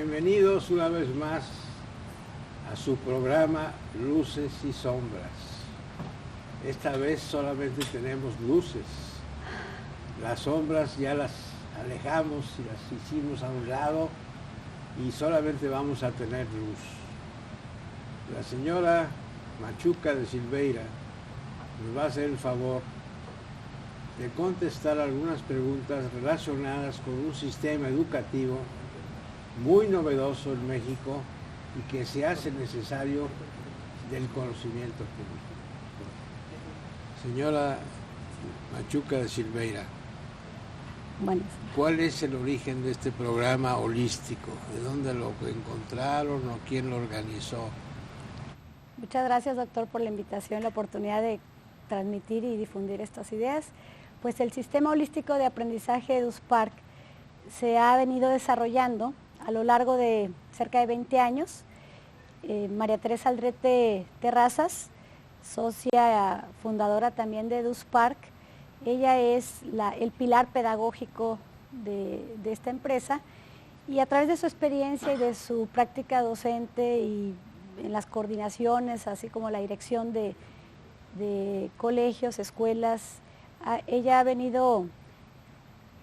Bienvenidos una vez más a su programa Luces y Sombras. Esta vez solamente tenemos luces. Las sombras ya las alejamos y las hicimos a un lado y solamente vamos a tener luz. La señora Machuca de Silveira nos va a hacer el favor de contestar algunas preguntas relacionadas con un sistema educativo muy novedoso en México y que se hace necesario del conocimiento público. Señora Machuca de Silveira, bueno, ¿cuál es el origen de este programa holístico? ¿De dónde lo encontraron o quién lo organizó? muchas gracias, doctor, por la invitación, la oportunidad de transmitir y difundir estas ideas. Pues el sistema holístico de aprendizaje EduSpark se ha venido desarrollando a lo largo de cerca de 20 años. María Teresa Aldrete Terrazas, socia fundadora también de EduSpark, ella es el pilar pedagógico de esta empresa, y a través de su experiencia y de su práctica docente y en las coordinaciones, así como la dirección de colegios, escuelas, ella ha venido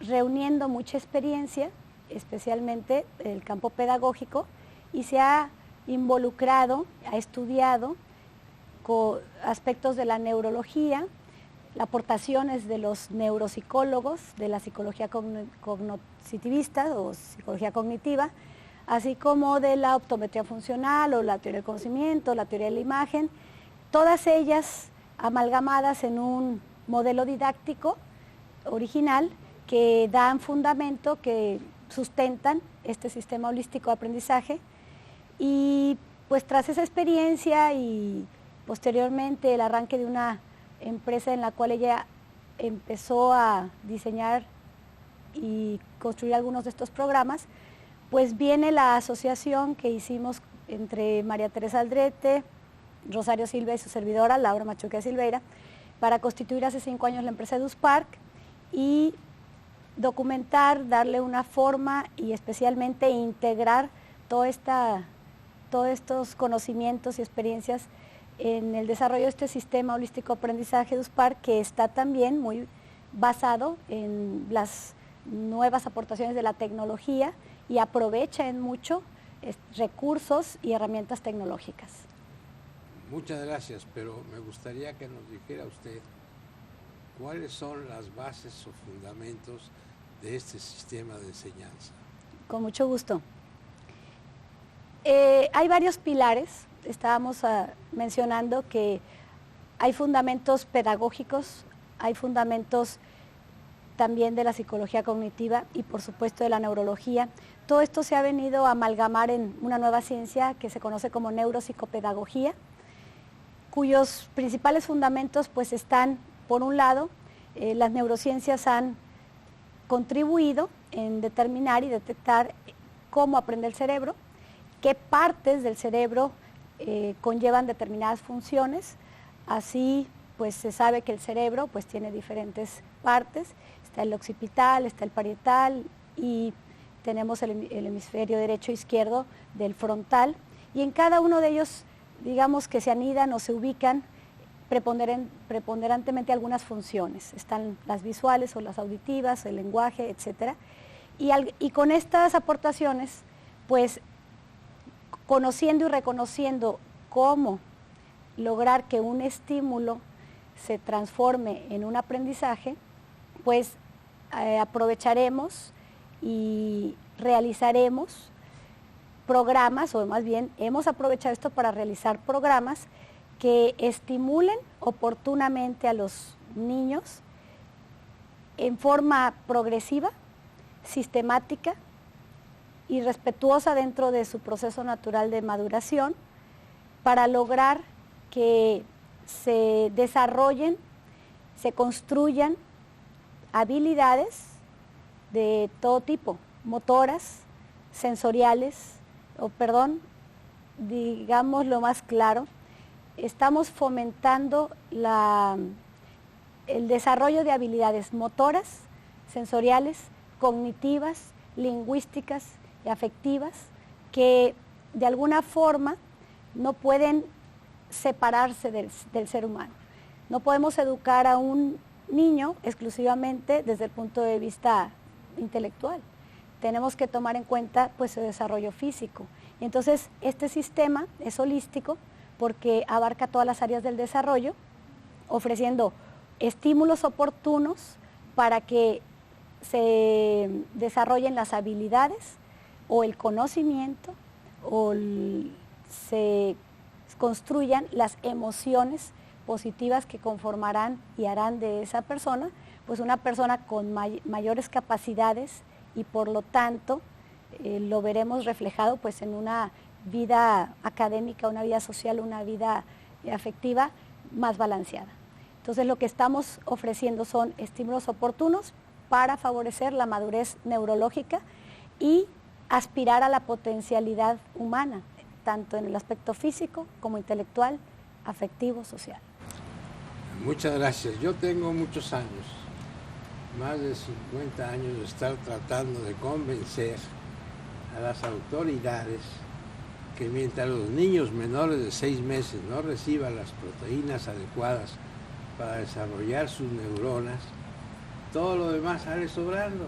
reuniendo mucha experiencia, especialmente el campo pedagógico, y se ha involucrado, ha estudiado con aspectos de la neurología, las aportaciones de los neuropsicólogos, de la psicología cognitivista o psicología cognitiva, así como de la optometría funcional o la teoría del conocimiento, la teoría de la imagen, todas ellas amalgamadas en un modelo didáctico original que dan fundamento, que sustentan este sistema holístico de aprendizaje. Y pues tras esa experiencia y posteriormente el arranque de una empresa en la cual ella empezó a diseñar y construir algunos de estos programas, pues viene la asociación que hicimos entre María Teresa Aldrete, Rosario Silva y su servidora, Laura Machuca de Silveira, para constituir hace 5 años la empresa EduSpark y documentar, darle una forma y especialmente integrar todos estos conocimientos y experiencias en el desarrollo de este sistema holístico aprendizaje EduSpark, que está también muy basado en las nuevas aportaciones de la tecnología y aprovecha en mucho recursos y herramientas tecnológicas. Muchas gracias, pero me gustaría que nos dijera usted cuáles son las bases o fundamentos de este sistema de enseñanza. Con mucho gusto. Hay varios pilares. Estábamos mencionando que hay fundamentos pedagógicos, hay fundamentos también de la psicología cognitiva y por supuesto de la neurología. Todo esto se ha venido a amalgamar en una nueva ciencia que se conoce como neuropsicopedagogía, cuyos principales fundamentos pues están, por un lado, las neurociencias han contribuido en determinar y detectar cómo aprende el cerebro, qué partes del cerebro conllevan determinadas funciones. Así pues se sabe que el cerebro pues tiene diferentes partes, está el occipital, está el parietal y tenemos el hemisferio derecho e izquierdo del frontal, y en cada uno de ellos digamos que se anidan o se ubican preponderantemente algunas funciones. Están las visuales o las auditivas, el lenguaje, etc. Y con estas aportaciones, pues conociendo y reconociendo cómo lograr que un estímulo se transforme en un aprendizaje, pues aprovecharemos y realizaremos programas, o más bien hemos aprovechado esto para realizar programas que estimulen oportunamente a los niños en forma progresiva, sistemática y respetuosa dentro de su proceso natural de maduración, para lograr que se desarrollen, se construyan habilidades de todo tipo, motoras, sensoriales, digamos lo más claro, estamos fomentando el desarrollo de habilidades motoras, sensoriales, cognitivas, lingüísticas y afectivas, que de alguna forma no pueden separarse del ser humano. No podemos educar a un niño exclusivamente desde el punto de vista intelectual. Tenemos que tomar en cuenta pues su desarrollo físico. Y entonces este sistema es holístico porque abarca todas las áreas del desarrollo, ofreciendo estímulos oportunos para que se desarrollen las habilidades o el conocimiento o se construyan las emociones positivas que conformarán y harán de esa persona pues una persona con mayores capacidades y por lo tanto lo veremos reflejado pues en una vida académica, una vida social, una vida afectiva más balanceada. Entonces lo que estamos ofreciendo son estímulos oportunos para favorecer la madurez neurológica y aspirar a la potencialidad humana, tanto en el aspecto físico como intelectual, afectivo, social. Muchas gracias. Yo tengo muchos años, más de 50 años de estar tratando de convencer a las autoridades que mientras los niños menores de 6 meses no reciban las proteínas adecuadas para desarrollar sus neuronas, todo lo demás sale sobrando.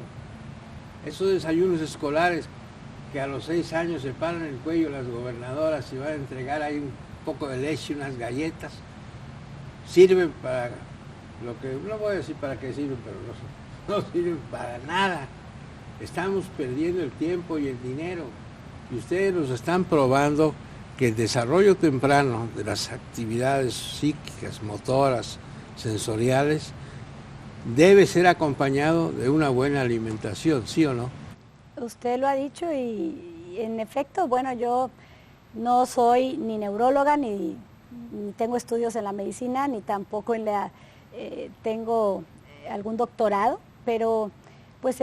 Esos desayunos escolares que a los 6 años se paran el cuello las gobernadoras y van a entregar ahí un poco de leche y unas galletas, sirven para lo que, no voy a decir para qué sirven, pero no sirven para nada. Estamos perdiendo el tiempo y el dinero. Y ustedes nos están probando que el desarrollo temprano de las actividades psíquicas, motoras, sensoriales, debe ser acompañado de una buena alimentación, ¿sí o no? Usted lo ha dicho y en efecto, bueno, yo no soy ni neuróloga, ni tengo estudios en la medicina, ni tampoco tengo algún doctorado, pero pues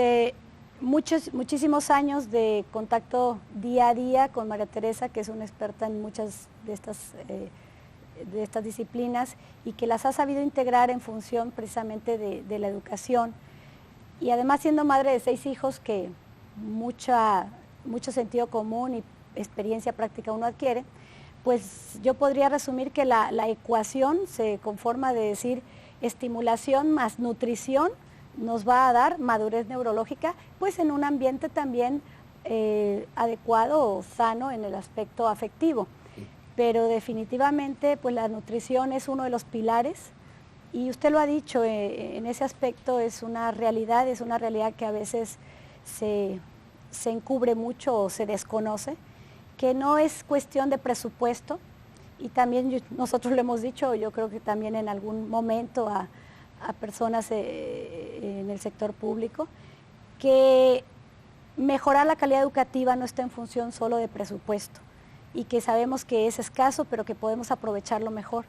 muchísimos años de contacto día a día con María Teresa, que es una experta en muchas de estas disciplinas y que las ha sabido integrar en función precisamente de la educación. Y además siendo madre de 6 hijos que mucho sentido común y experiencia práctica uno adquiere, pues yo podría resumir que la ecuación se conforma de decir estimulación más nutrición nos va a dar madurez neurológica, pues en un ambiente también adecuado o sano en el aspecto afectivo. Pero definitivamente pues la nutrición es uno de los pilares y usted lo ha dicho, en ese aspecto es una realidad que a veces se encubre mucho o se desconoce, que no es cuestión de presupuesto y también nosotros lo hemos dicho, yo creo que también en algún momento a personas en el sector público, que mejorar la calidad educativa no está en función solo de presupuesto y que sabemos que es escaso pero que podemos aprovecharlo mejor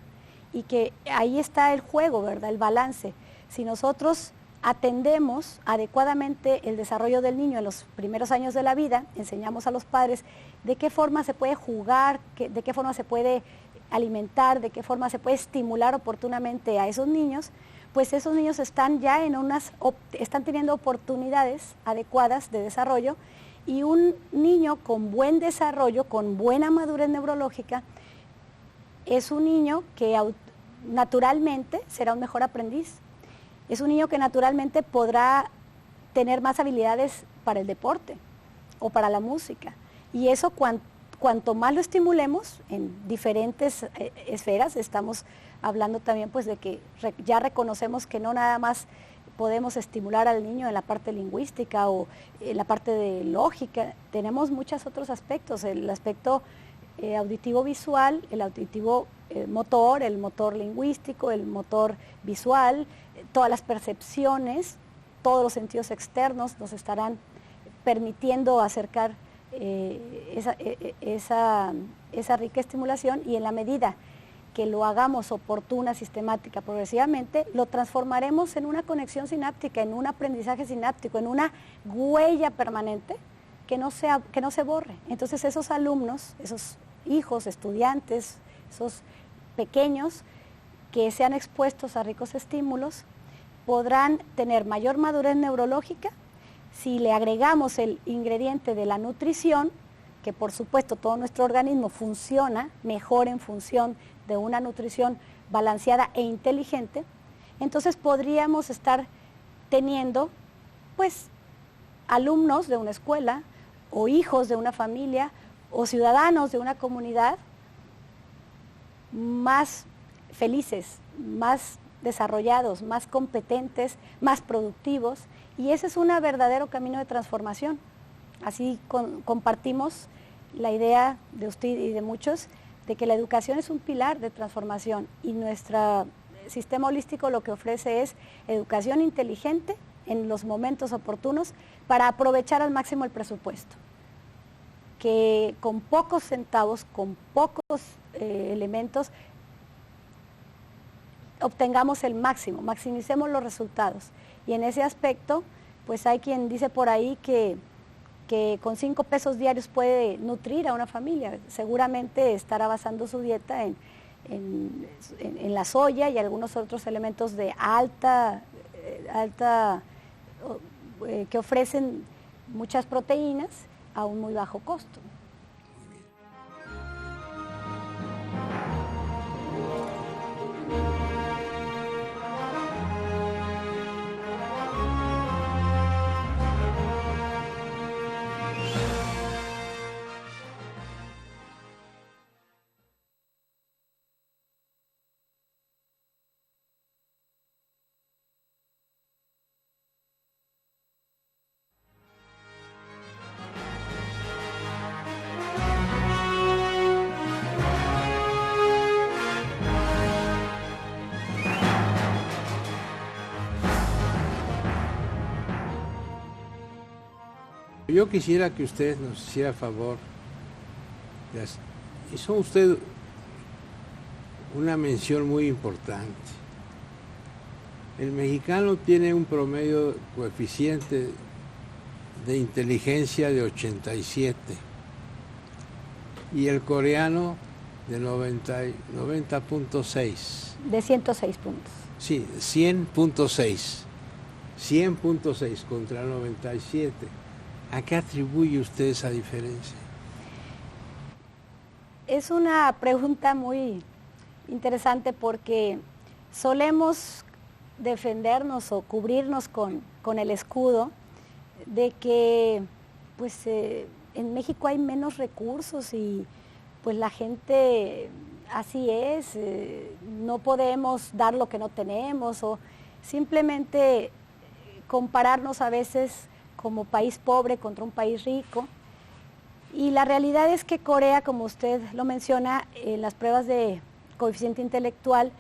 y que ahí está el juego, ¿verdad? El balance. Si nosotros atendemos adecuadamente el desarrollo del niño en los primeros años de la vida, enseñamos a los padres de qué forma se puede jugar, de qué forma se puede alimentar, de qué forma se puede estimular oportunamente a esos niños, pues esos niños están ya están teniendo oportunidades adecuadas de desarrollo y un niño con buen desarrollo, con buena madurez neurológica, es un niño que naturalmente será un mejor aprendiz. Es un niño que naturalmente podrá tener más habilidades para el deporte o para la música. Y eso cuanto más lo estimulemos en diferentes esferas, estamos hablando también pues de que ya reconocemos que no nada más podemos estimular al niño en la parte lingüística o en la parte de lógica, tenemos muchos otros aspectos, el aspecto auditivo visual, el auditivo motor, el motor lingüístico, el motor visual, todas las percepciones, todos los sentidos externos nos estarán permitiendo acercar esa rica estimulación y en la medida que lo hagamos oportuna, sistemática, progresivamente, lo transformaremos en una conexión sináptica, en un aprendizaje sináptico, en una huella permanente que no se borre. Entonces esos alumnos, esos hijos, estudiantes, esos pequeños que sean expuestos a ricos estímulos, podrán tener mayor madurez neurológica. Si le agregamos el ingrediente de la nutrición, que por supuesto todo nuestro organismo funciona mejor en función de una nutrición balanceada e inteligente, entonces podríamos estar teniendo pues alumnos de una escuela o hijos de una familia o ciudadanos de una comunidad más felices, más desarrollados, más competentes, más productivos, y ese es un verdadero camino de transformación. Así compartimos la idea de usted y de muchos de que la educación es un pilar de transformación y nuestro sistema holístico lo que ofrece es educación inteligente en los momentos oportunos para aprovechar al máximo el presupuesto. Que con pocos centavos, con pocos elementos, obtengamos el máximo, maximicemos los resultados. Y en ese aspecto, pues hay quien dice por ahí que con 5 pesos diarios puede nutrir a una familia. Seguramente estará basando su dieta en la soya y algunos otros elementos de alta que ofrecen muchas proteínas a un muy bajo costo. Yo quisiera que usted nos hiciera favor, hizo usted una mención muy importante. El mexicano tiene un promedio coeficiente de inteligencia de 87 y el coreano de 90.6. De 106 puntos. Sí, 100.6. 100.6 contra 97. ¿A qué atribuye usted esa diferencia? Es una pregunta muy interesante porque solemos defendernos o cubrirnos con el escudo de que pues en México hay menos recursos y pues la gente así es, no podemos dar lo que no tenemos o simplemente compararnos a veces como país pobre contra un país rico. Y la realidad es que Corea, como usted lo menciona, en las pruebas de coeficiente intelectual,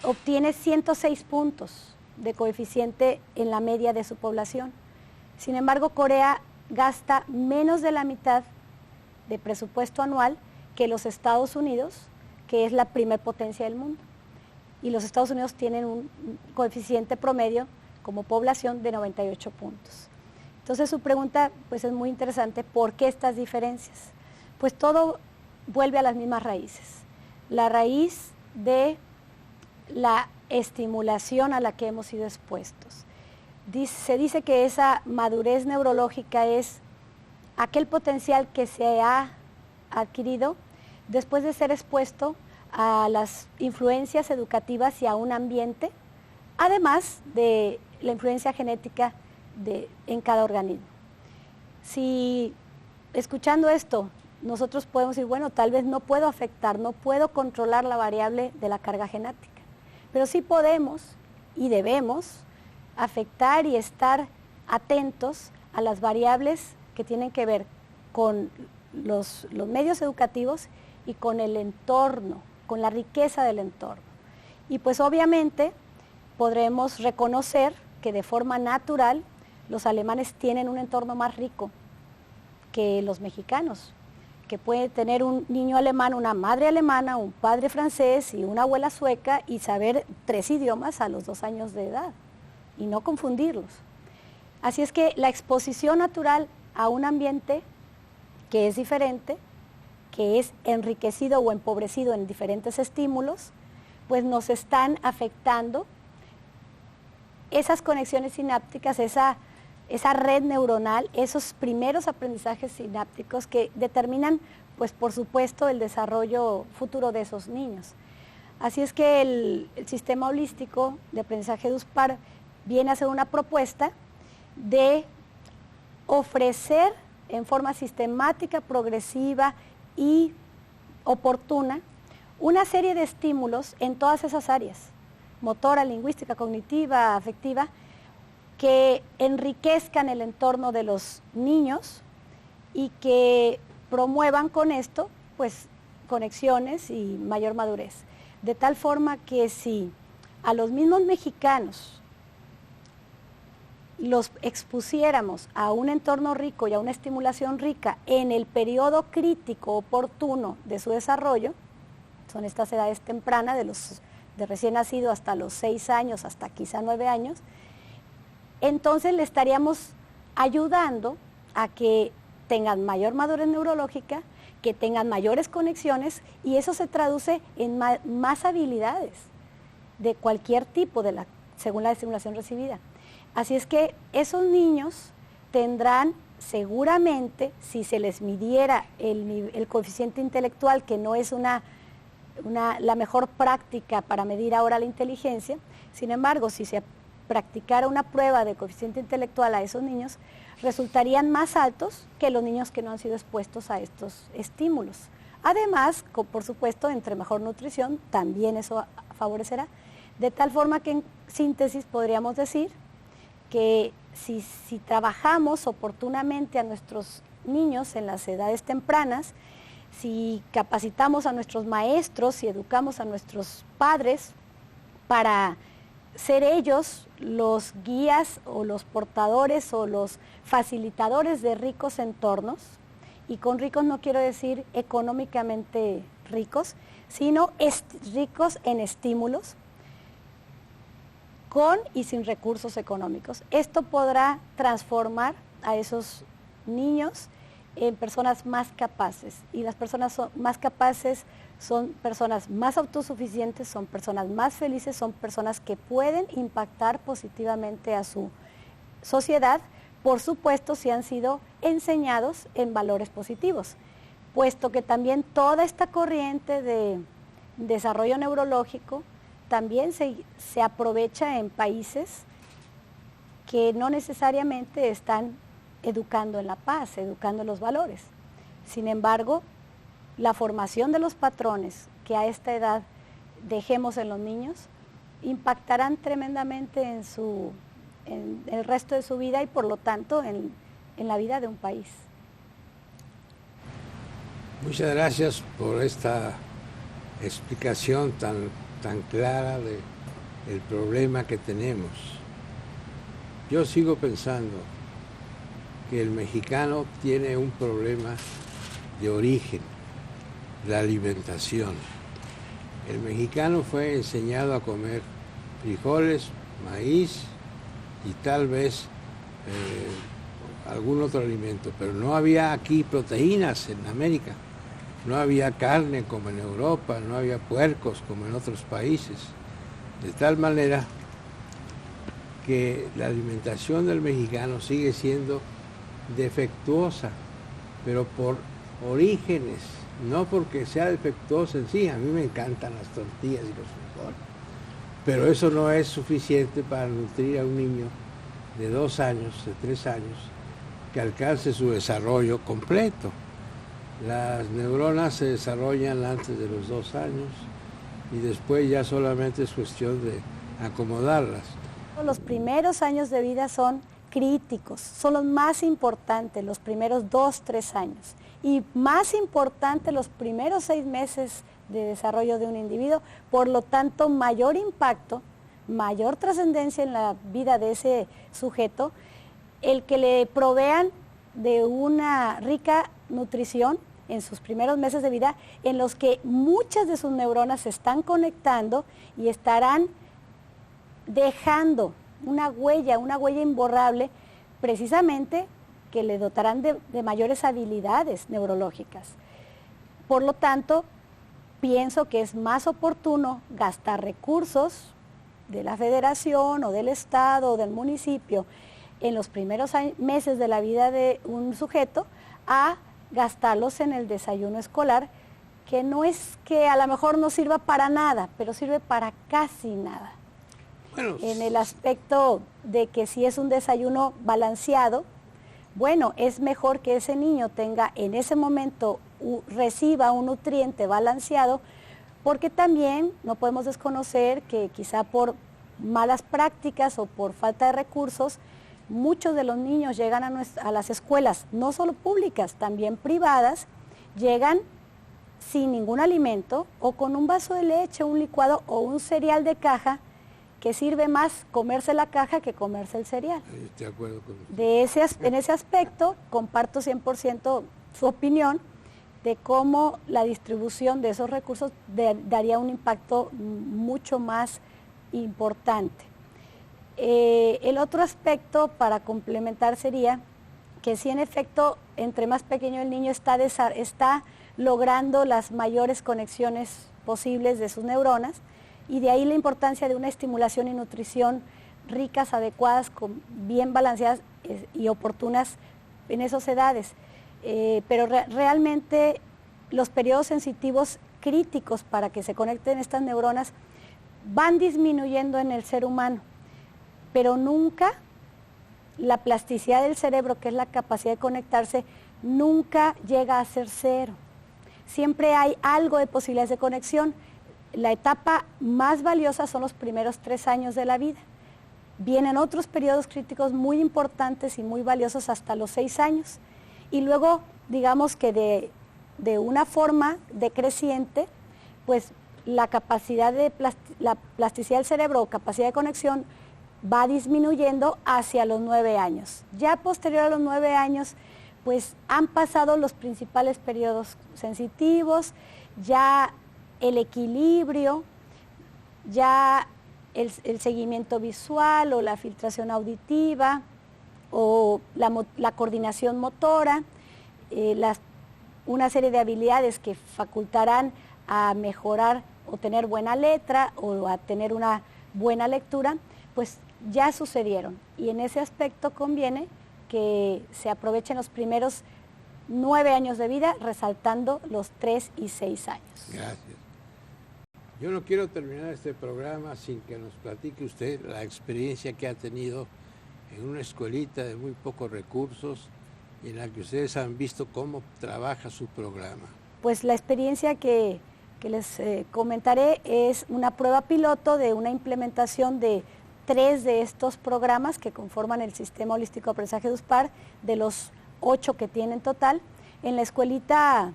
obtiene 106 puntos de coeficiente en la media de su población. Sin embargo, Corea gasta menos de la mitad de presupuesto anual que los Estados Unidos, que es la primer potencia del mundo. Y los Estados Unidos tienen un coeficiente promedio como población de 98 puntos. Entonces su pregunta pues es muy interesante, ¿por qué estas diferencias? Pues todo vuelve a las mismas raíces. La raíz de la estimulación a la que hemos sido expuestos. Se dice que esa madurez neurológica es aquel potencial que se ha adquirido después de ser expuesto a las influencias educativas y a un ambiente, además de la influencia genética en cada organismo. Si escuchando esto nosotros podemos decir, bueno, tal vez no puedo afectar, no puedo controlar la variable de la carga genética, pero sí podemos y debemos afectar y estar atentos a las variables que tienen que ver con los medios educativos y con el entorno, con la riqueza del entorno. Y pues obviamente podremos reconocer que de forma natural los alemanes tienen un entorno más rico que los mexicanos, que puede tener un niño alemán, una madre alemana, un padre francés y una abuela sueca y saber 3 idiomas a los 2 años de edad y no confundirlos. Así es que la exposición natural a un ambiente que es diferente, que es enriquecido o empobrecido en diferentes estímulos, pues nos están afectando esas conexiones sinápticas, esa esa red neuronal, esos primeros aprendizajes sinápticos que determinan, pues por supuesto, el desarrollo futuro de esos niños. Así es que el sistema holístico de aprendizaje de USPAR viene a ser una propuesta de ofrecer en forma sistemática, progresiva y oportuna una serie de estímulos en todas esas áreas, motora, lingüística, cognitiva, afectiva, que enriquezcan el entorno de los niños y que promuevan con esto, pues, conexiones y mayor madurez. De tal forma que si a los mismos mexicanos los expusiéramos a un entorno rico y a una estimulación rica en el periodo crítico oportuno de su desarrollo, son estas edades tempranas, de recién nacido hasta los 6 años, hasta quizá 9 años, entonces le estaríamos ayudando a que tengan mayor madurez neurológica, que tengan mayores conexiones, y eso se traduce en más habilidades de cualquier tipo, según la estimulación recibida. Así es que esos niños tendrán seguramente, si se les midiera el coeficiente intelectual, que no es la mejor práctica para medir ahora la inteligencia, sin embargo, si se practicara una prueba de coeficiente intelectual a esos niños, resultarían más altos que los niños que no han sido expuestos a estos estímulos. Además, por supuesto, entre mejor nutrición, también eso favorecerá, de tal forma que en síntesis podríamos decir que si trabajamos oportunamente a nuestros niños en las edades tempranas, si capacitamos a nuestros maestros y educamos a nuestros padres para ser ellos los guías o los portadores o los facilitadores de ricos entornos, y con ricos no quiero decir económicamente ricos, sino ricos en estímulos, con y sin recursos económicos. Esto podrá transformar a esos niños en personas más capaces, y las personas más capaces son personas más autosuficientes, son personas más felices, son personas que pueden impactar positivamente a su sociedad, por supuesto si han sido enseñados en valores positivos, puesto que también toda esta corriente de desarrollo neurológico también se aprovecha en países que no necesariamente están educando en la paz, educando en los valores. Sin embargo, la formación de los patrones que a esta edad dejemos en los niños impactarán tremendamente en el resto de su vida y por lo tanto en la vida de un país. Muchas gracias por esta explicación tan clara del problema que tenemos. Yo sigo pensando que el mexicano tiene un problema de origen, la alimentación. El mexicano fue enseñado a comer frijoles, maíz y tal vez algún otro alimento, pero no había aquí proteínas en América, no había carne como en Europa, no había puercos como en otros países, de tal manera que la alimentación del mexicano sigue siendo defectuosa, pero por orígenes, no porque sea defectuosa en sí. A mí me encantan las tortillas y los frijoles, pero eso no es suficiente para nutrir a un niño de 2 años, de 3 años, que alcance su desarrollo completo. Las neuronas se desarrollan antes de los 2 años y después ya solamente es cuestión de acomodarlas. Los primeros años de vida son críticos, son los más importantes, los primeros 2, 3 años. Y más importante los primeros 6 meses de desarrollo de un individuo, por lo tanto mayor impacto, mayor trascendencia en la vida de ese sujeto, el que le provean de una rica nutrición en sus primeros meses de vida, en los que muchas de sus neuronas se están conectando y estarán dejando una huella imborrable, precisamente que le dotarán de mayores habilidades neurológicas. Por lo tanto, pienso que es más oportuno gastar recursos de la federación o del estado o del municipio en los primeros meses de la vida de un sujeto a gastarlos en el desayuno escolar, que no es que a lo mejor no sirva para nada, pero sirve para casi nada. Bueno, en el aspecto de que si es un desayuno balanceado, bueno, es mejor que ese niño tenga en ese momento, reciba un nutriente balanceado, porque también no podemos desconocer que quizá por malas prácticas o por falta de recursos, muchos de los niños llegan a las escuelas, no solo públicas, también privadas, llegan sin ningún alimento o con un vaso de leche, un licuado o un cereal de caja, que sirve más comerse la caja que comerse el cereal. Estoy de acuerdo con usted. En ese aspecto comparto 100% su opinión de cómo la distribución de esos recursos daría un impacto mucho más importante. El otro aspecto para complementar sería que si en efecto entre más pequeño el niño está logrando las mayores conexiones posibles de sus neuronas, y de ahí la importancia de una estimulación y nutrición ricas, adecuadas, bien balanceadas y oportunas en esas edades. Pero realmente los periodos sensitivos críticos para que se conecten estas neuronas van disminuyendo en el ser humano, pero nunca la plasticidad del cerebro, que es la capacidad de conectarse, nunca llega a ser cero. Siempre hay algo de posibilidades de conexión. La etapa más valiosa son los primeros 3 años de la vida. Vienen otros periodos críticos muy importantes y muy valiosos hasta los 6 años. Y luego, digamos que de una forma decreciente, pues la capacidad de la plasticidad del cerebro o capacidad de conexión va disminuyendo hacia los 9 años. Ya posterior a los 9 años, pues han pasado los principales periodos sensitivos, ya el equilibrio, ya el seguimiento visual o la filtración auditiva o la coordinación motora, una serie de habilidades que facultarán a mejorar o tener buena letra o a tener una buena lectura, pues ya sucedieron. Y en ese aspecto conviene que se aprovechen los primeros 9 años de vida, resaltando los 3 y 6 años. Gracias. Yo no quiero terminar este programa sin que nos platique usted la experiencia que ha tenido en una escuelita de muy pocos recursos en la que ustedes han visto cómo trabaja su programa. Pues la experiencia que les comentaré es una prueba piloto de una implementación de 3 de estos programas que conforman el Sistema Holístico de Aprendizaje de USPAR, de los 8 que tienen total, en la escuelita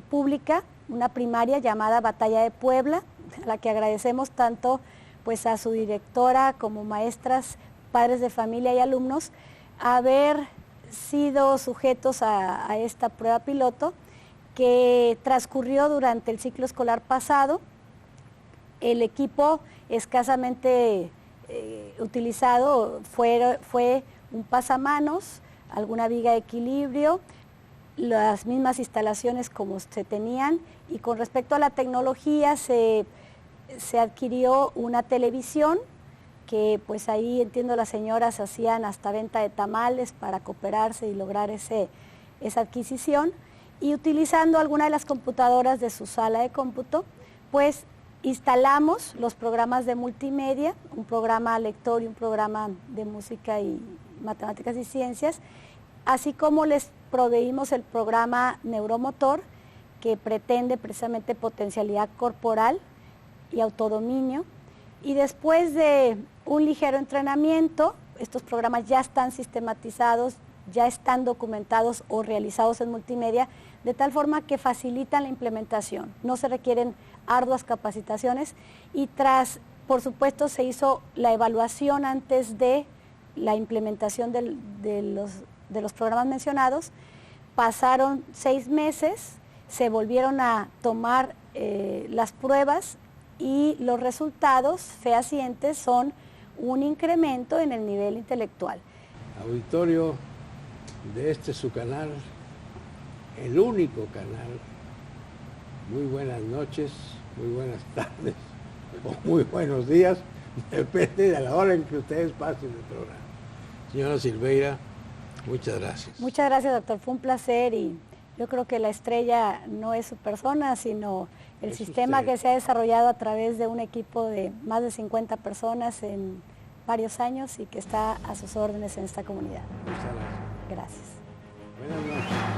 pública, una primaria llamada Batalla de Puebla, a la que agradecemos tanto pues a su directora como maestras, padres de familia y alumnos, haber sido sujetos a esta prueba piloto que transcurrió durante el ciclo escolar pasado. El equipo escasamente utilizado fue un pasamanos, alguna viga de equilibrio, las mismas instalaciones como se tenían, y con respecto a la tecnología se adquirió una televisión que pues ahí entiendo las señoras hacían hasta venta de tamales para cooperarse y lograr esa adquisición, y utilizando alguna de las computadoras de su sala de cómputo, pues instalamos los programas de multimedia, un programa lector y un programa de música y matemáticas y ciencias, así como les proveímos el programa neuromotor, que pretende precisamente potencialidad corporal y autodominio. Y después de un ligero entrenamiento, estos programas ya están sistematizados, ya están documentados o realizados en multimedia, de tal forma que facilitan la implementación. No se requieren arduas capacitaciones, y por supuesto, se hizo la evaluación antes de la implementación de los programas mencionados. Pasaron 6 meses, se volvieron a tomar las pruebas, y los resultados fehacientes son un incremento en el nivel intelectual. Auditorio de su canal, el único canal, muy buenas noches, muy buenas tardes o muy buenos días, depende de la hora en que ustedes pasen el programa. Señora Silveira, muchas gracias. Muchas gracias, doctor. Fue un placer y yo creo que la estrella no es su persona, sino el sistema que se ha desarrollado a través de un equipo de más de 50 personas en varios años y que está a sus órdenes en esta comunidad. Muchas gracias. Gracias. Buenas noches.